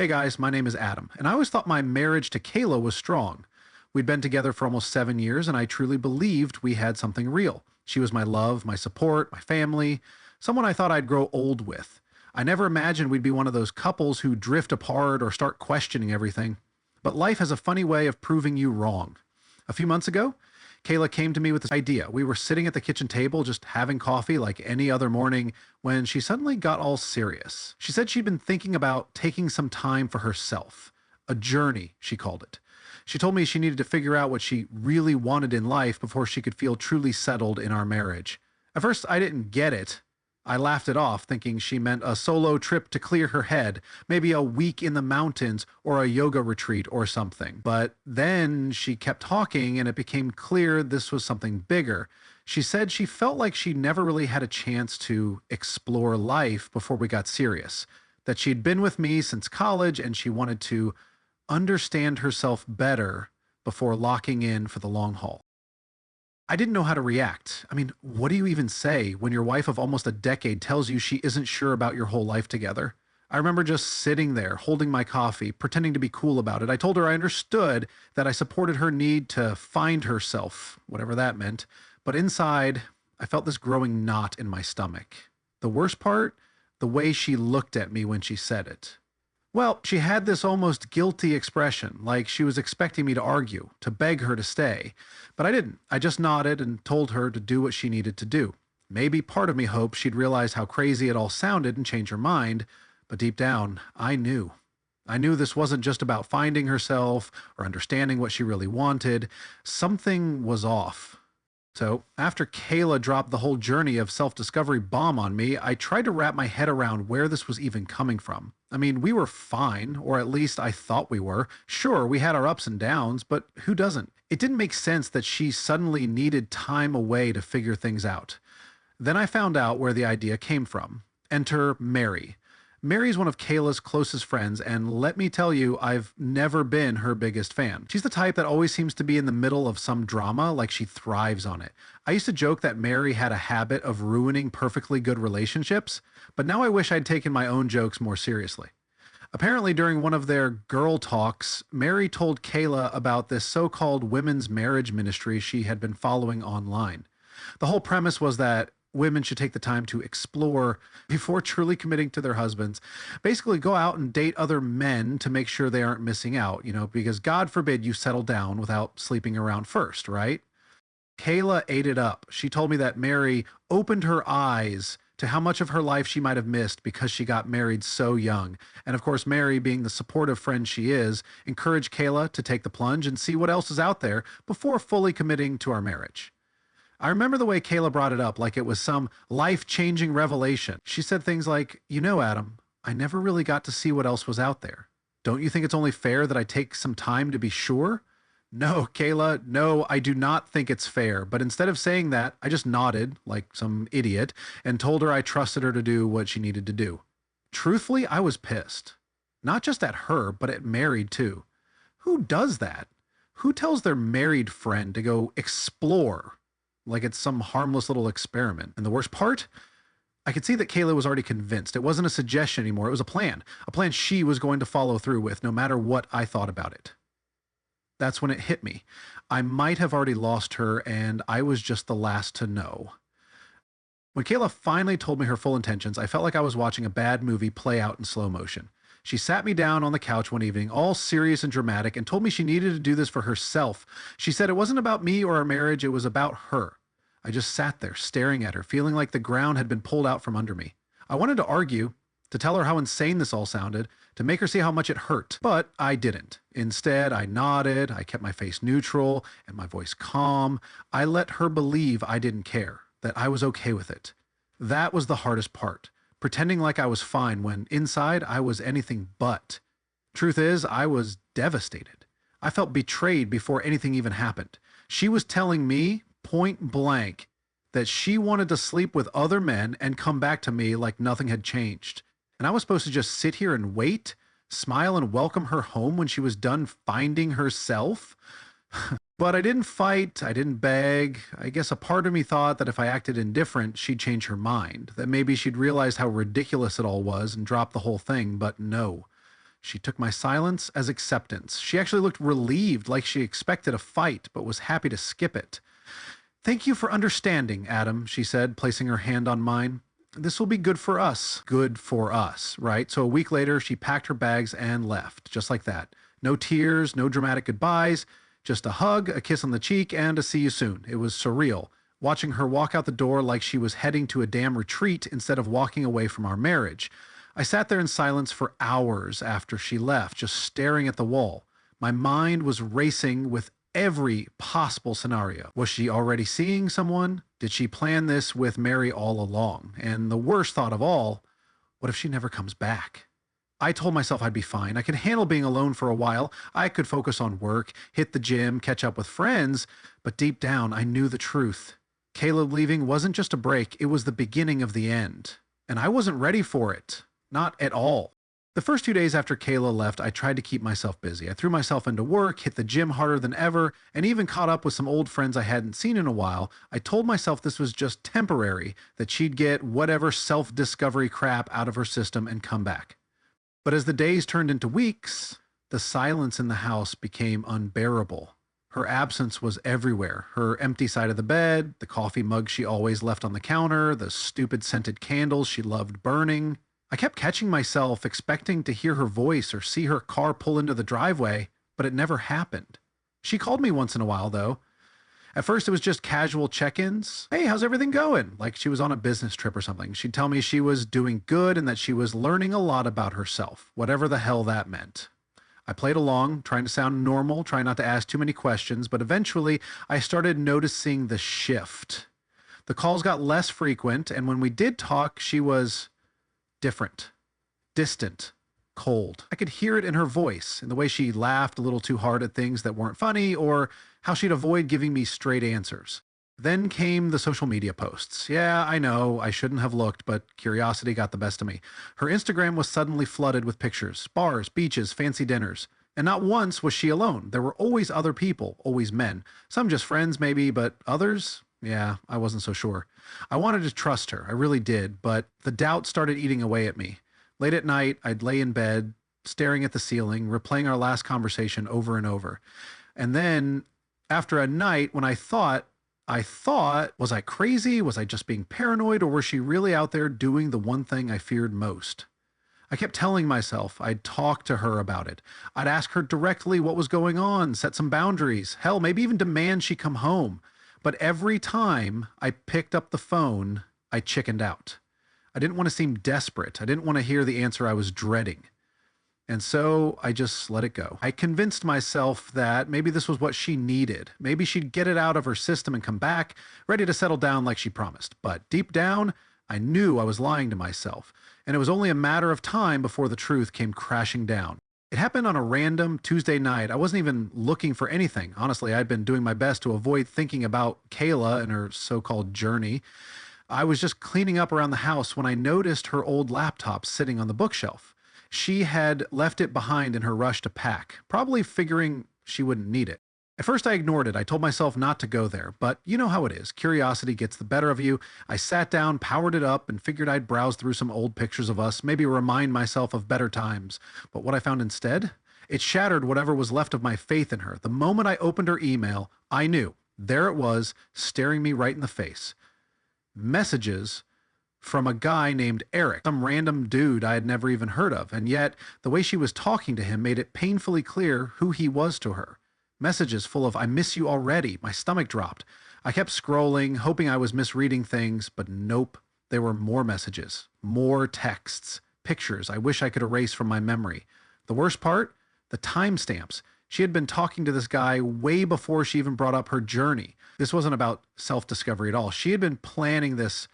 Hey guys, my name is Adam, and I always thought my marriage to Kayla was strong. We'd been together for almost 7 years, and I truly believed we had something real. She was my love, my support, my family, someone I thought I'd grow old with. I never imagined we'd be one of those couples who drift apart or start questioning everything. But life has a funny way of proving you wrong. A few months ago, Kayla came to me with this idea. We were sitting at the kitchen table just having coffee like any other morning when she suddenly got all serious. She said she'd been thinking about taking some time for herself. A journey, she called it. She told me she needed to figure out what she really wanted in life before she could feel truly settled in our marriage. At first, I didn't get it. I laughed it off, thinking she meant a solo trip to clear her head, maybe a week in the mountains or a yoga retreat or something. But then she kept talking and it became clear this was something bigger. She said she felt like she never really had a chance to explore life before we got serious, that she'd been with me since college and she wanted to understand herself better before locking in for the long haul. I didn't know how to react. I mean, what do you even say when your wife of almost a decade tells you she isn't sure about your whole life together? I remember just sitting there, holding my coffee, pretending to be cool about it. I told her I understood that I supported her need to find herself, whatever that meant. But inside, I felt this growing knot in my stomach. The worst part, the way she looked at me when she said it. Well, she had this almost guilty expression, like she was expecting me to argue, to beg her to stay. But I didn't. I just nodded and told her to do what she needed to do. Maybe part of me hoped she'd realize how crazy it all sounded and change her mind, but deep down, I knew. I knew this wasn't just about finding herself or understanding what she really wanted. Something was off. So, after Kayla dropped the whole journey of self-discovery bomb on me, I tried to wrap my head around where this was even coming from. I mean, we were fine, or at least I thought we were. Sure, we had our ups and downs, but who doesn't? It didn't make sense that she suddenly needed time away to figure things out. Then I found out where the idea came from. Enter Mary. Mary's one of Kayla's closest friends, and let me tell you, I've never been her biggest fan. She's the type that always seems to be in the middle of some drama, like she thrives on it. I used to joke that Mary had a habit of ruining perfectly good relationships, but now I wish I'd taken my own jokes more seriously. Apparently, during one of their girl talks, Mary told Kayla about this so-called women's marriage ministry she had been following online. The whole premise was that women should take the time to explore before truly committing to their husbands. Basically, go out and date other men to make sure they aren't missing out, because God forbid you settle down without sleeping around first, right? Kayla ate it up. She told me that Mary opened her eyes to how much of her life she might have missed because she got married so young. And of course, Mary, being the supportive friend she is, encouraged Kayla to take the plunge and see what else is out there before fully committing to our marriage. I remember the way Kayla brought it up like it was some life-changing revelation. She said things like, Adam, I never really got to see what else was out there. Don't you think it's only fair that I take some time to be sure? No, Kayla, no, I do not think it's fair. But instead of saying that, I just nodded like some idiot and told her I trusted her to do what she needed to do. Truthfully, I was pissed. Not just at her, but at Mary too. Who does that? Who tells their married friend to go explore like it's some harmless little experiment? And the worst part? I could see that Kayla was already convinced. It wasn't a suggestion anymore. It was a plan she was going to follow through with no matter what I thought about it. That's when it hit me. I might have already lost her, and I was just the last to know. When Kayla finally told me her full intentions, I felt like I was watching a bad movie play out in slow motion. She sat me down on the couch one evening, all serious and dramatic, and told me she needed to do this for herself. She said it wasn't about me or our marriage, it was about her. I just sat there, staring at her, feeling like the ground had been pulled out from under me. I wanted to argue, to tell her how insane this all sounded, to make her see how much it hurt, but I didn't. Instead, I nodded, I kept my face neutral and my voice calm. I let her believe I didn't care, that I was okay with it. That was the hardest part, pretending like I was fine when inside I was anything but. Truth is, I was devastated. I felt betrayed before anything even happened. She was telling me, point blank, that she wanted to sleep with other men and come back to me like nothing had changed. And I was supposed to just sit here and wait, smile and welcome her home when she was done finding herself? But I didn't fight, I didn't beg. I guess a part of me thought that if I acted indifferent, she'd change her mind, that maybe she'd realize how ridiculous it all was and drop the whole thing, but no. She took my silence as acceptance. She actually looked relieved, like she expected a fight, but was happy to skip it. "Thank you for understanding, Adam," she said, placing her hand on mine. "This will be good for us." Good for us, right? So a week later, she packed her bags and left, just like that. No tears, no dramatic goodbyes, just a hug, a kiss on the cheek, and a see you soon. It was surreal, watching her walk out the door like she was heading to a damn retreat instead of walking away from our marriage. I sat there in silence for hours after she left, just staring at the wall. My mind was racing with every possible scenario. Was she already seeing someone? Did she plan this with Mary all along? And the worst thought of all, what if she never comes back? I told myself I'd be fine. I could handle being alone for a while. I could focus on work, hit the gym, catch up with friends. But deep down, I knew the truth. Caleb leaving wasn't just a break, it was the beginning of the end. And I wasn't ready for it. Not at all. The first 2 days after Kayla left, I tried to keep myself busy. I threw myself into work, hit the gym harder than ever, and even caught up with some old friends I hadn't seen in a while. I told myself this was just temporary, that she'd get whatever self-discovery crap out of her system and come back. But as the days turned into weeks, the silence in the house became unbearable. Her absence was everywhere. Her empty side of the bed, the coffee mug she always left on the counter, the stupid scented candles she loved burning. I kept catching myself expecting to hear her voice or see her car pull into the driveway, but it never happened. She called me once in a while, though. At first, it was just casual check-ins. "Hey, how's everything going?" Like she was on a business trip or something. She'd tell me she was doing good and that she was learning a lot about herself, whatever the hell that meant. I played along, trying to sound normal, trying not to ask too many questions, but eventually I started noticing the shift. The calls got less frequent, and when we did talk, she was different, distant, cold. I could hear it in her voice, in the way she laughed a little too hard at things that weren't funny, or how she'd avoid giving me straight answers. Then came the social media posts. Yeah, I know, I shouldn't have looked, but curiosity got the best of me. Her Instagram was suddenly flooded with pictures, bars, beaches, fancy dinners. And not once was she alone. There were always other people, always men. Some just friends maybe, but others? Yeah, I wasn't so sure. I wanted to trust her, I really did, but the doubt started eating away at me. Late at night, I'd lay in bed, staring at the ceiling, replaying our last conversation over and over. And then, after a night when I thought, was I crazy? Was I just being paranoid? Or was she really out there doing the one thing I feared most? I kept telling myself I'd talk to her about it. I'd ask her directly what was going on, set some boundaries, hell, maybe even demand she come home. But every time I picked up the phone, I chickened out. I didn't want to seem desperate. I didn't want to hear the answer I was dreading. And so I just let it go. I convinced myself that maybe this was what she needed. Maybe she'd get it out of her system and come back, ready to settle down like she promised. But deep down, I knew I was lying to myself. And it was only a matter of time before the truth came crashing down. It happened on a random Tuesday night. I wasn't even looking for anything. Honestly, I'd been doing my best to avoid thinking about Kayla and her so-called journey. I was just cleaning up around the house when I noticed her old laptop sitting on the bookshelf. She had left it behind in her rush to pack, probably figuring she wouldn't need it. At first I ignored it. I told myself not to go there, but you know how it is. Curiosity gets the better of you. I sat down, powered it up, and figured I'd browse through some old pictures of us, maybe remind myself of better times. But what I found instead? It shattered whatever was left of my faith in her. The moment I opened her email, I knew. There it was, staring me right in the face. Messages from a guy named Eric, some random dude I had never even heard of, and yet the way she was talking to him made it painfully clear who he was to her. Messages full of, "I miss you already." My stomach dropped. I kept scrolling, hoping I was misreading things, but nope. There were more messages, more texts, pictures I wish I could erase from my memory. The worst part? The timestamps. She had been talking to this guy way before she even brought up her journey. This wasn't about self-discovery at all. She had been planning this.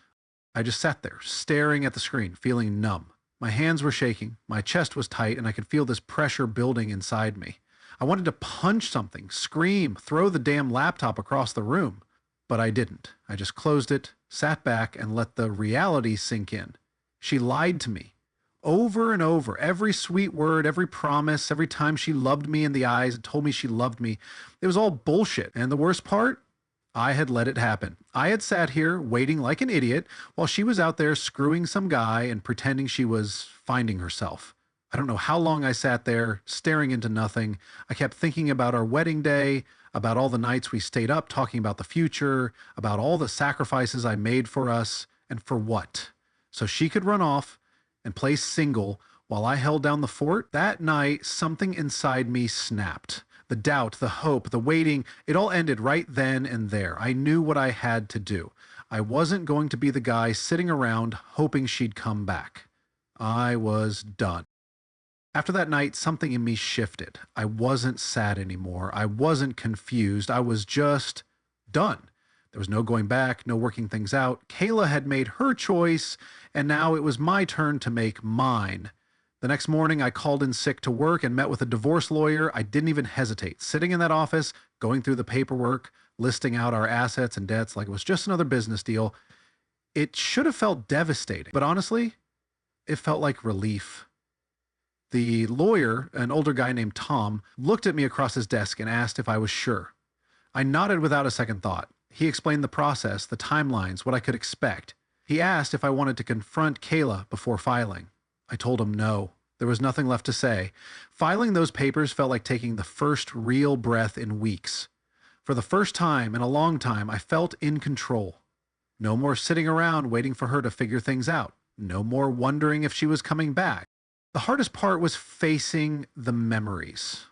I just sat there, staring at the screen, feeling numb. My hands were shaking, my chest was tight, and I could feel this pressure building inside me. I wanted to punch something, scream, throw the damn laptop across the room. But I didn't. I just closed it, sat back, and let the reality sink in. She lied to me. Over and over, every sweet word, every promise, every time she loved me in the eyes and told me she loved me, it was all bullshit. And the worst part? I had let it happen. I had sat here waiting like an idiot while she was out there screwing some guy and pretending she was finding herself. I don't know how long I sat there, staring into nothing. I kept thinking about our wedding day, about all the nights we stayed up talking about the future, about all the sacrifices I made for us, and for what? So she could run off and play single while I held down the fort? That night, something inside me snapped. The doubt, the hope, the waiting, it all ended right then and there. I knew what I had to do. I wasn't going to be the guy sitting around hoping she'd come back. I was done. After that night, something in me shifted. I wasn't sad anymore. I wasn't confused. I was just done. There was no going back, no working things out. Kayla had made her choice, and now it was my turn to make mine. The next morning, I called in sick to work and met with a divorce lawyer. I didn't even hesitate. Sitting in that office, going through the paperwork, listing out our assets and debts like it was just another business deal. It should have felt devastating, but honestly, it felt like relief. The lawyer, an older guy named Tom, looked at me across his desk and asked if I was sure. I nodded without a second thought. He explained the process, the timelines, what I could expect. He asked if I wanted to confront Kayla before filing. I told him no. There was nothing left to say. Filing those papers felt like taking the first real breath in weeks. For the first time in a long time, I felt in control. No more sitting around waiting for her to figure things out. No more wondering if she was coming back. The hardest part was facing the memories.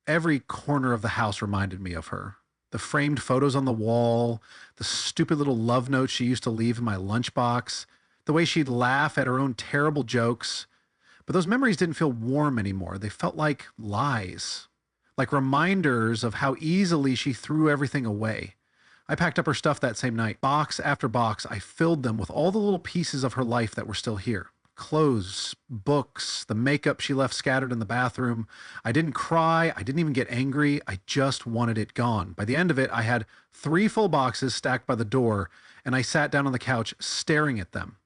Every corner of the house reminded me of her. The framed photos on the wall, the stupid little love notes she used to leave in my lunchbox, the way she'd laugh at her own terrible jokes. But those memories didn't feel warm anymore. They felt like lies, like reminders of how easily she threw everything away. I packed up her stuff that same night. Box after box, I filled them with all the little pieces of her life that were still here. Clothes, books, the makeup she left scattered in the bathroom. I didn't cry. I didn't even get angry. I just wanted it gone. By the end of it, I had 3 full boxes stacked by the door, and I sat down on the couch staring at them.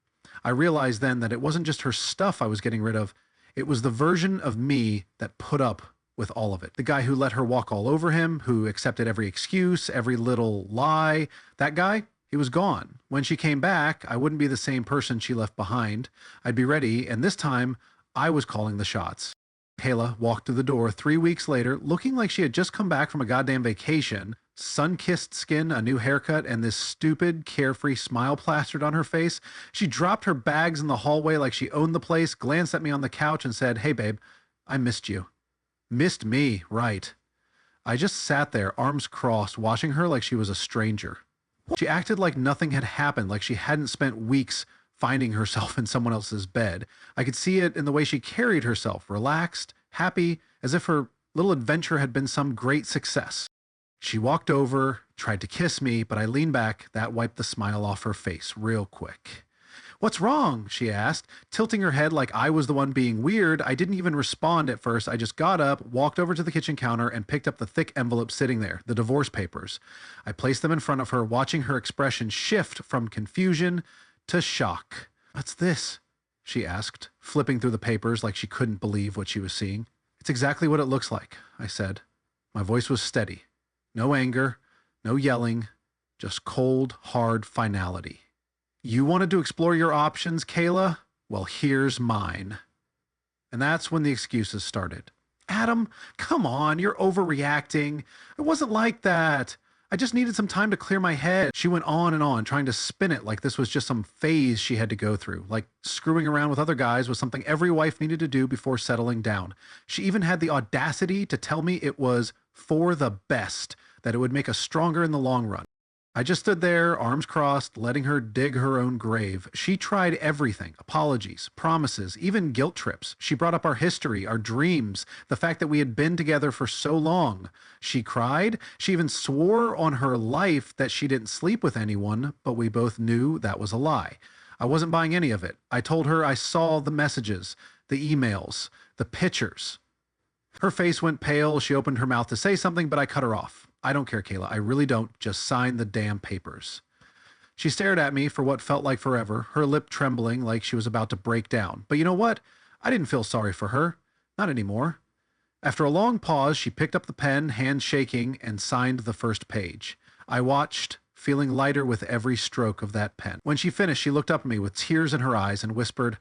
I realized then that it wasn't just her stuff I was getting rid of. It was the version of me that put up with all of it. The guy who let her walk all over him, who accepted every excuse, every little lie. That guy, he was gone. When she came back, I wouldn't be the same person she left behind. I'd be ready, and this time, I was calling the shots. Kayla walked through the door 3 weeks later, looking like she had just come back from a goddamn vacation. Sun-kissed skin, a new haircut, and this stupid, carefree smile plastered on her face. She dropped her bags in the hallway like she owned the place, glanced at me on the couch, and said, "Hey, babe, I missed you." Missed me, right. I just sat there, arms crossed, watching her like she was a stranger. She acted like nothing had happened, like she hadn't spent weeks finding herself in someone else's bed. I could see it in the way she carried herself, relaxed, happy, as if her little adventure had been some great success. She walked over, tried to kiss me, but I leaned back. That wiped the smile off her face real quick. "What's wrong?" she asked, tilting her head like I was the one being weird. I didn't even respond at first. I just got up, walked over to the kitchen counter, and picked up the thick envelope sitting there, the divorce papers. I placed them in front of her, watching her expression shift from confusion to shock. "What's this?" she asked, flipping through the papers like she couldn't believe what she was seeing. "It's exactly what it looks like," I said. My voice was steady. No anger, no yelling, just cold, hard finality. "You wanted to explore your options, Kayla? Well, here's mine." And that's when the excuses started. "Adam, come on, you're overreacting. It wasn't like that. I just needed some time to clear my head." She went on, trying to spin it like this was just some phase she had to go through, like screwing around with other guys was something every wife needed to do before settling down. She even had the audacity to tell me it was for the best, that it would make us stronger in the long run. I just stood there, arms crossed, letting her dig her own grave. She tried everything: apologies, promises, even guilt trips. She brought up our history, our dreams, the fact that we had been together for so long. She cried. She even swore on her life that she didn't sleep with anyone, but we both knew that was a lie. I wasn't buying any of it. I told her I saw the messages, the emails, the pictures. Her face went pale. She opened her mouth to say something, but I cut her off. "I don't care, Kayla. I really don't. Just sign the damn papers." She stared at me for what felt like forever, her lip trembling like she was about to break down. But you know what? I didn't feel sorry for her. Not anymore. After a long pause, she picked up the pen, hands shaking, and signed the first page. I watched, feeling lighter with every stroke of that pen. When she finished, she looked up at me with tears in her eyes and whispered,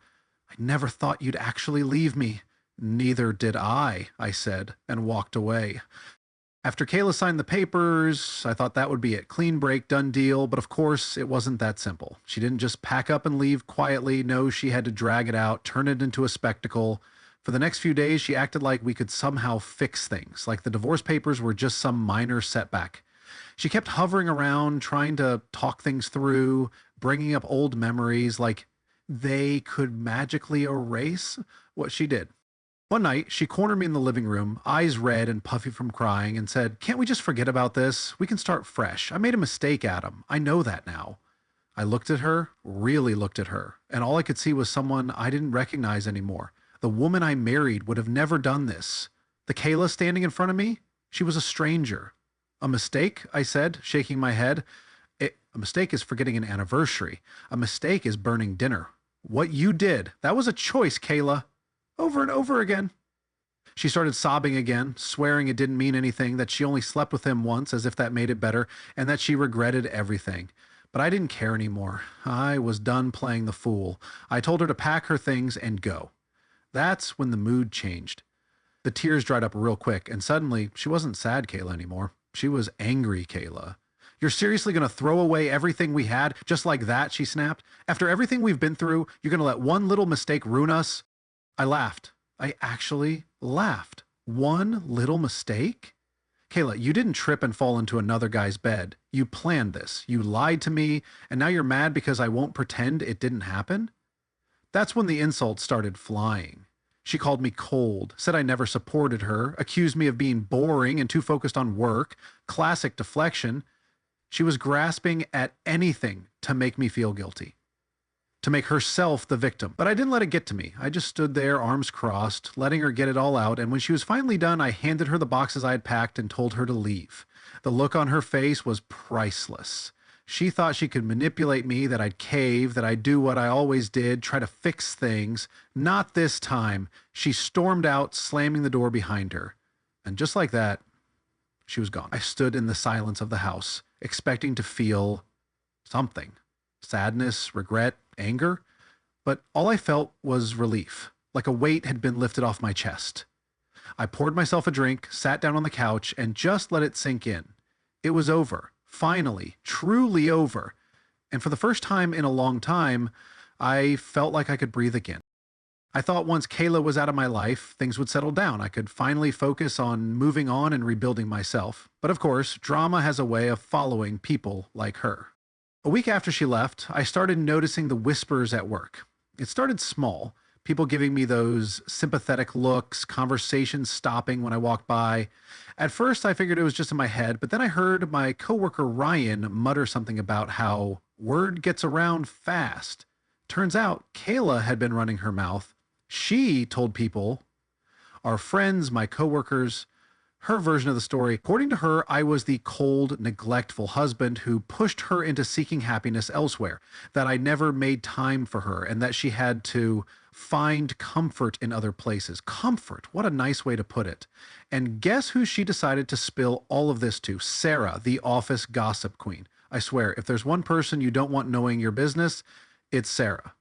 "I never thought you'd actually leave me. Neither did I said, and walked away. After Kayla signed the papers, I thought that would be it. Clean break, done deal. But of course, it wasn't that simple. She didn't just pack up and leave quietly. No, she had to drag it out, turn it into a spectacle. For the next few days, she acted like we could somehow fix things, like the divorce papers were just some minor setback. She kept hovering around, trying to talk things through, bringing up old memories, like they could magically erase what she did. One night, she cornered me in the living room, eyes red and puffy from crying, and said, "Can't we just forget about this? We can start fresh. I made a mistake, Adam. I know that now." I looked at her, really looked at her, and all I could see was someone I didn't recognize anymore. The woman I married would have never done this. The Kayla standing in front of me, she was a stranger. "A mistake?" I said, shaking my head. A mistake is forgetting an anniversary. A mistake is burning dinner. What you did, that was a choice, Kayla. Over and over again. She started sobbing again, swearing it didn't mean anything, that she only slept with him once as if that made it better, and that she regretted everything. But I didn't care anymore. I was done playing the fool. I told her to pack her things and go. That's when the mood changed. The tears dried up real quick, and suddenly she wasn't sad Kayla anymore. She was angry Kayla. "You're seriously going to throw away everything we had just like that?" she snapped. "After everything we've been through, you're going to let one little mistake ruin us?" I laughed. I actually laughed. One little mistake? "Kayla, you didn't trip and fall into another guy's bed. You planned this. You lied to me, and now you're mad because I won't pretend it didn't happen?" That's when the insults started flying. She called me cold, said I never supported her, accused me of being boring and too focused on work. Classic deflection. She was grasping at anything to make me feel guilty, to make herself the victim. But I didn't let it get to me. I just stood there, arms crossed, letting her get it all out, and when she was finally done, I handed her the boxes I had packed and told her to leave. The look on her face was priceless. She thought she could manipulate me, that I'd cave, that I'd do what I always did, try to fix things. Not this time. She stormed out, slamming the door behind her. And just like that, she was gone. I stood in the silence of the house, expecting to feel something. Sadness, regret, anger. But all I felt was relief, like a weight had been lifted off my chest. I poured myself a drink, sat down on the couch, and just let it sink in. It was over. Finally, truly over. And for the first time in a long time, I felt like I could breathe again. I thought once Kayla was out of my life, things would settle down. I could finally focus on moving on and rebuilding myself. But of course, drama has a way of following people like her. A week after she left, I started noticing the whispers at work. It started small. People giving me those sympathetic looks, conversations stopping when I walked by. At first, I figured it was just in my head, but then I heard my coworker Ryan mutter something about how word gets around fast. Turns out Kayla had been running her mouth. She told people, our friends, my coworkers, her version of the story. According to her, I was the cold, neglectful husband who pushed her into seeking happiness elsewhere, that I never made time for her, and that she had to find comfort in other places. Comfort, what a nice way to put it. And guess who she decided to spill all of this to? Sarah, the office gossip queen. I swear, if there's one person you don't want knowing your business, it's Sarah.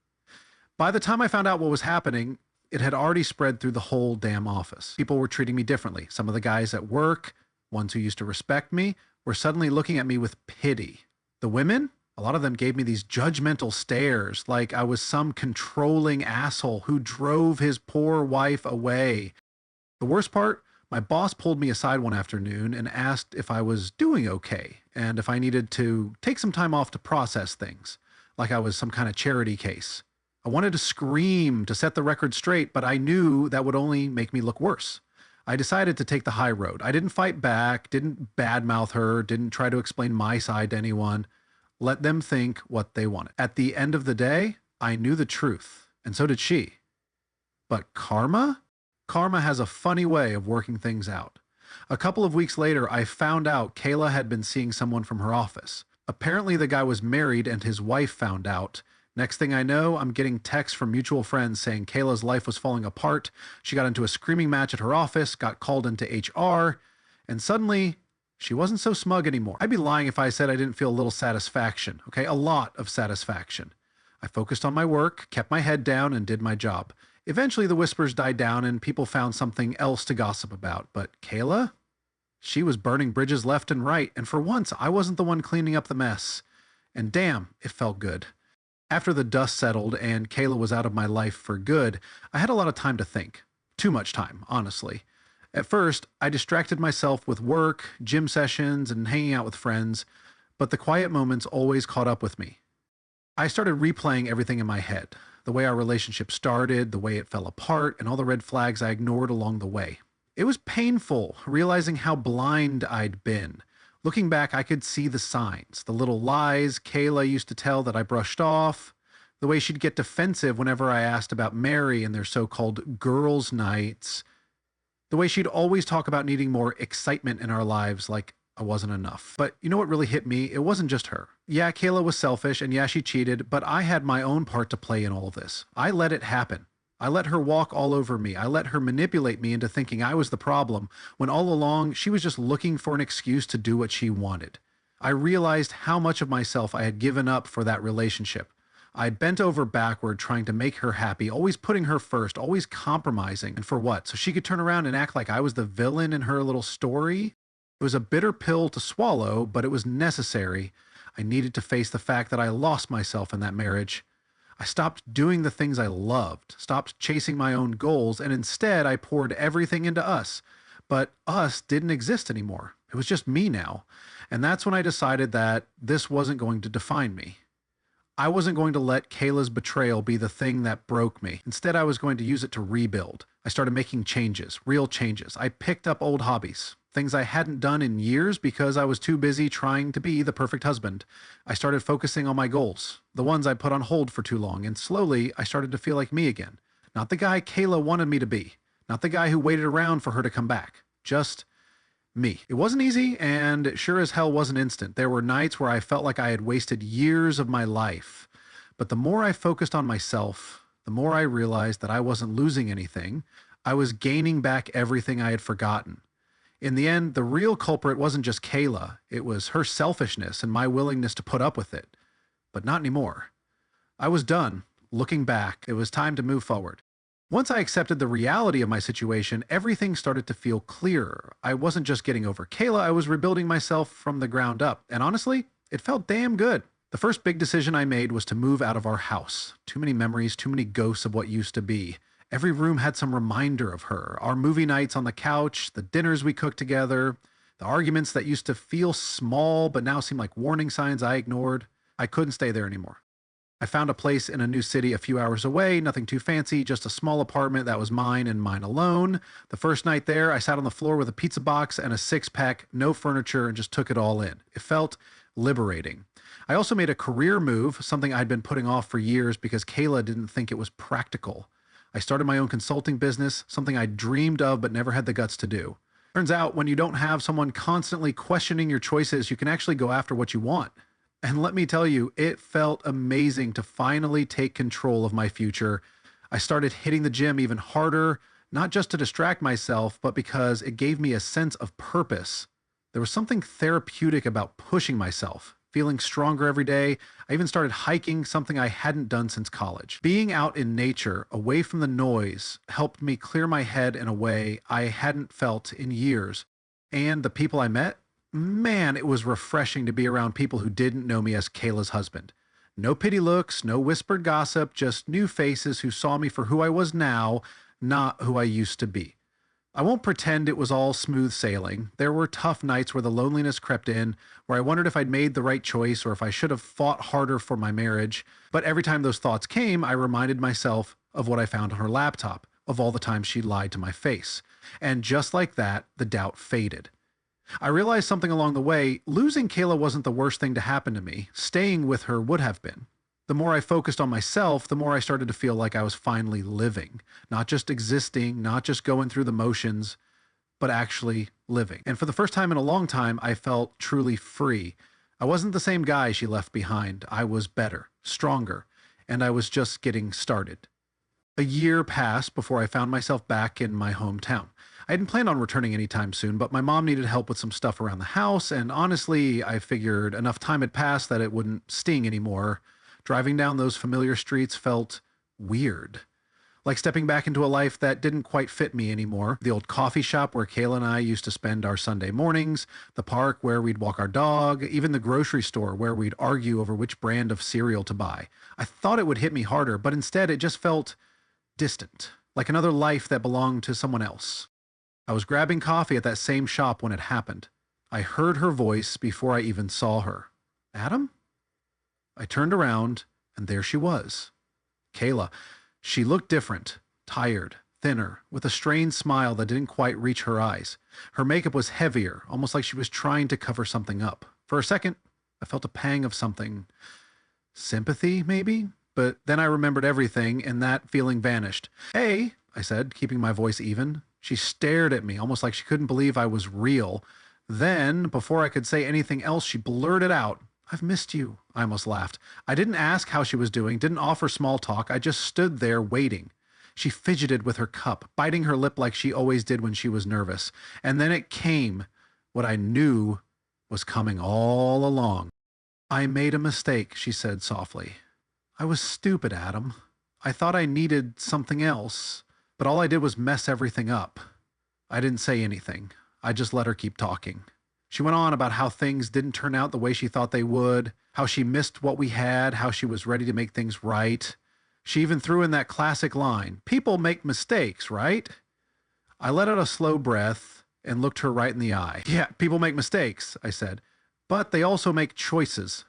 By the time I found out what was happening, it had already spread through the whole damn office. People were treating me differently. Some of the guys at work, ones who used to respect me, were suddenly looking at me with pity. The women, a lot of them gave me these judgmental stares, like I was some controlling asshole who drove his poor wife away. The worst part, my boss pulled me aside one afternoon and asked if I was doing okay, and if I needed to take some time off to process things, like I was some kind of charity case. I wanted to scream to set the record straight, but I knew that would only make me look worse. I decided to take the high road. I didn't fight back, didn't badmouth her, didn't try to explain my side to anyone. Let them think what they wanted. At the end of the day, I knew the truth, and so did she. But karma? Karma has a funny way of working things out. A couple of weeks later, I found out Kayla had been seeing someone from her office. Apparently the guy was married and his wife found out. Next thing I know, I'm getting texts from mutual friends saying Kayla's life was falling apart. She got into a screaming match at her office, got called into HR, and suddenly she wasn't so smug anymore. I'd be lying if I said I didn't feel a little satisfaction, okay? A lot of satisfaction. I focused on my work, kept my head down, and did my job. Eventually, the whispers died down and people found something else to gossip about. But Kayla? She was burning bridges left and right, and for once, I wasn't the one cleaning up the mess. And damn, it felt good. After the dust settled and Kayla was out of my life for good, I had a lot of time to think. Too much time, honestly. At first, I distracted myself with work, gym sessions, and hanging out with friends, but the quiet moments always caught up with me. I started replaying everything in my head, the way our relationship started, the way it fell apart, and all the red flags I ignored along the way. It was painful realizing how blind I'd been. Looking back, I could see the signs, the little lies Kayla used to tell that I brushed off, the way she'd get defensive whenever I asked about Mary and their so-called girls' nights, the way she'd always talk about needing more excitement in our lives like I wasn't enough. But you know what really hit me? It wasn't just her. Yeah, Kayla was selfish and yeah, she cheated, but I had my own part to play in all of this. I let it happen. I let her walk all over me. I let her manipulate me into thinking I was the problem, when all along she was just looking for an excuse to do what she wanted. I realized how much of myself I had given up for that relationship. I bent over backward trying to make her happy, always putting her first, always compromising. And for what? So she could turn around and act like I was the villain in her little story? It was a bitter pill to swallow, but it was necessary. I needed to face the fact that I lost myself in that marriage. I stopped doing the things I loved, stopped chasing my own goals, and instead I poured everything into us. But us didn't exist anymore. It was just me now. And that's when I decided that this wasn't going to define me. I wasn't going to let Kayla's betrayal be the thing that broke me. Instead, I was going to use it to rebuild. I started making changes, real changes. I picked up old hobbies, things I hadn't done in years because I was too busy trying to be the perfect husband. I started focusing on my goals, the ones I put on hold for too long, and slowly I started to feel like me again. Not the guy Kayla wanted me to be, not the guy who waited around for her to come back, just me. It wasn't easy, and it sure as hell wasn't instant. There were nights where I felt like I had wasted years of my life. But the more I focused on myself, the more I realized that I wasn't losing anything. I was gaining back everything I had forgotten. In the end, the real culprit wasn't just Kayla. It was her selfishness and my willingness to put up with it. But not anymore. I was done. Looking back, it was time to move forward. Once I accepted the reality of my situation, everything started to feel clearer. I wasn't just getting over Kayla, I was rebuilding myself from the ground up. And honestly, it felt damn good. The first big decision I made was to move out of our house. Too many memories, too many ghosts of what used to be. Every room had some reminder of her. Our movie nights on the couch, the dinners we cooked together, the arguments that used to feel small but now seem like warning signs I ignored. I couldn't stay there anymore. I found a place in a new city a few hours away, nothing too fancy, just a small apartment that was mine and mine alone. The first night there, I sat on the floor with a pizza box and a six-pack, no furniture, and just took it all in. It felt liberating. I also made a career move, something I'd been putting off for years because Kayla didn't think it was practical. I started my own consulting business, something I dreamed of but never had the guts to do. Turns out, when you don't have someone constantly questioning your choices, you can actually go after what you want. And let me tell you, it felt amazing to finally take control of my future. I started hitting the gym even harder, not just to distract myself, but because it gave me a sense of purpose. There was something therapeutic about pushing myself, feeling stronger every day. I even started hiking, something I hadn't done since college. Being out in nature, away from the noise, helped me clear my head in a way I hadn't felt in years. And the people I met, man, it was refreshing to be around people who didn't know me as Kayla's husband. No pity looks, no whispered gossip, just new faces who saw me for who I was now, not who I used to be. I won't pretend it was all smooth sailing. There were tough nights where the loneliness crept in, where I wondered if I'd made the right choice or if I should have fought harder for my marriage. But every time those thoughts came, I reminded myself of what I found on her laptop, of all the times she lied to my face. And just like that, the doubt faded. I realized something along the way. Losing Kayla wasn't the worst thing to happen to me. Staying with her would have been. The more I focused on myself, the more I started to feel like I was finally living. Not just existing, not just going through the motions, but actually living. And for the first time in a long time, I felt truly free. I wasn't the same guy she left behind. I was better, stronger, and I was just getting started. A year passed before I found myself back in my hometown. I hadn't planned on returning anytime soon, but my mom needed help with some stuff around the house, and honestly, I figured enough time had passed that it wouldn't sting anymore. Driving down those familiar streets felt weird. like stepping back into a life that didn't quite fit me anymore. The old coffee shop where Kayla and I used to spend our Sunday mornings, the park where we'd walk our dog, even the grocery store where we'd argue over which brand of cereal to buy. I thought it would hit me harder, but instead it just felt distant, like another life that belonged to someone else. I was grabbing coffee at that same shop when it happened. I heard her voice before I even saw her. Adam? I turned around, and there she was. Kayla. She looked different, tired, thinner, with a strained smile that didn't quite reach her eyes. Her makeup was heavier, almost like she was trying to cover something up. For a second, I felt a pang of something. Sympathy, maybe? But then I remembered everything, and that feeling vanished. Hey, I said, keeping my voice even. She stared at me, almost like she couldn't believe I was real. Then, before I could say anything else, she blurted out, I've missed you. I almost laughed. I didn't ask how she was doing, didn't offer small talk. I just stood there waiting. She fidgeted with her cup, biting her lip like she always did when she was nervous. And then it came, what I knew was coming all along. I made a mistake, she said softly. I was stupid, Adam. I thought I needed something else, but all I did was mess everything up. I didn't say anything. I just let her keep talking. She went on about how things didn't turn out the way she thought they would, how she missed what we had, how she was ready to make things right. She even threw in that classic line, people make mistakes, right? I let out a slow breath and looked her right in the eye. Yeah, people make mistakes, I said, but they also make choices.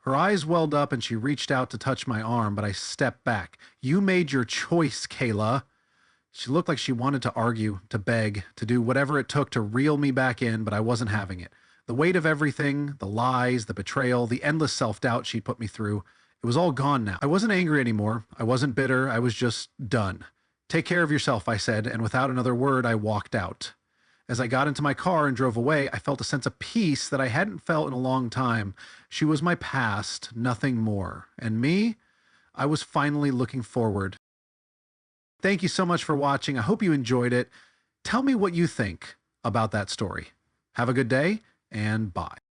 Her eyes welled up and she reached out to touch my arm, but I stepped back. You made your choice, Kayla. She looked like she wanted to argue, to beg, to do whatever it took to reel me back in, but I wasn't having it. The weight of everything, the lies, the betrayal, the endless self-doubt she'd put me through, it was all gone now. I wasn't angry anymore. I wasn't bitter. I was just done. Take care of yourself, I said, and without another word, I walked out. As I got into my car and drove away, I felt a sense of peace that I hadn't felt in a long time. She was my past, nothing more. And me? I was finally looking forward. Thank you so much for watching. I hope you enjoyed it. Tell me what you think about that story. Have a good day, and bye.